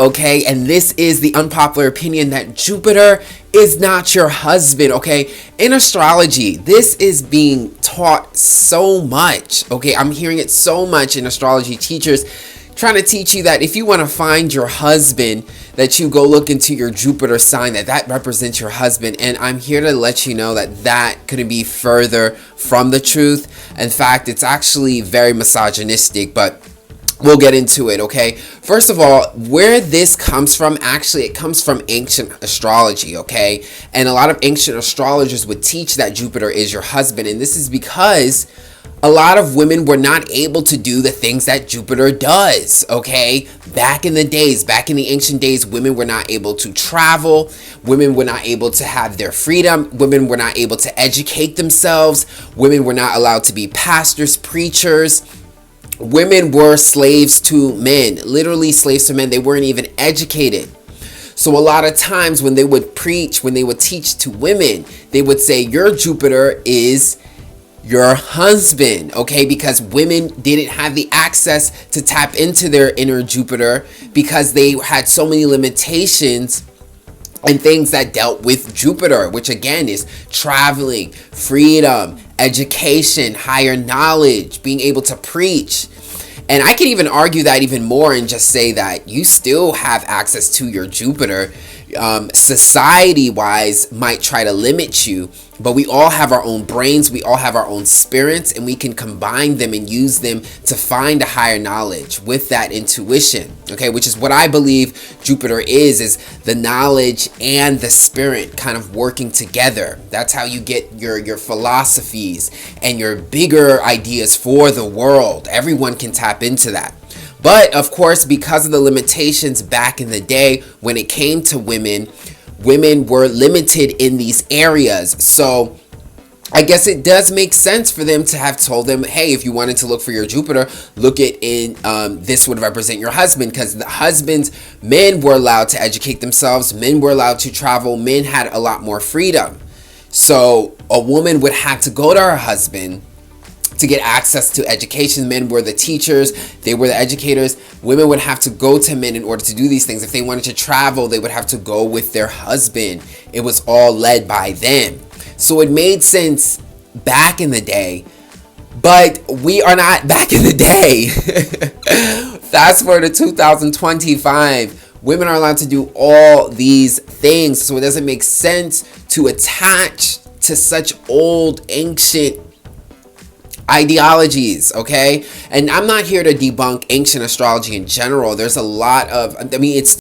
Okay, and this is the unpopular opinion that Jupiter is not your husband. Okay, in astrology, this is being taught so much. Okay, I'm hearing it so much in astrology teachers trying to teach you that if you want to find your husband, that you go look into your Jupiter sign, that represents your husband. And I'm here to let you know that that couldn't be further from the truth. In fact, it's actually very misogynistic, but we'll get into it, okay? First of all, where this comes from, actually, it comes from ancient astrology, okay? And a lot of ancient astrologers would teach that Jupiter is your husband, and this is because a lot of women were not able to do the things that Jupiter does, okay? Back in the days, back in the ancient days, women were not able to travel. Women were not able to have their freedom. Women were not able to educate themselves. Women were not allowed to be pastors, preachers. Women were slaves to men, literally slaves to men. They weren't even educated. So a lot of times when they would preach, when they would teach to women, they would say, your Jupiter is your husband, okay? Because women didn't have the access to tap into their inner Jupiter because they had so many limitations and things that dealt with Jupiter, which again is traveling, freedom, education, higher knowledge, being able to preach. And I can even argue that even more and just say that you still have access to your Jupiter. Society-wise might try to limit you, but we all have our own brains, we all have our own spirits, and we can combine them and use them to find a higher knowledge with that intuition, okay? Which is what I believe Jupiter is the knowledge and the spirit kind of working together. That's how you get your philosophies and your bigger ideas for the world. Everyone can tap into that. But of course, because of the limitations back in the day when it came to women, women were limited in these areas. So I guess it does make sense for them to have told them, hey, if you wanted to look for your Jupiter, look it in, this would represent your husband, because the husbands, men were allowed to educate themselves, men were allowed to travel, men had a lot more freedom. So a woman would have to go to her husband to get access to education. Men were the teachers, they were the educators. Women would have to go to men in order to do these things. If they wanted to travel, they would have to go with their husband. It was all led by them. So it made sense back in the day, but we are not back in the day. Fast forward to 2025, women are allowed to do all these things. So it doesn't make sense to attach to such old, ancient ideologies, okay? And I'm not here to debunk ancient astrology in general. There's a lot of, it's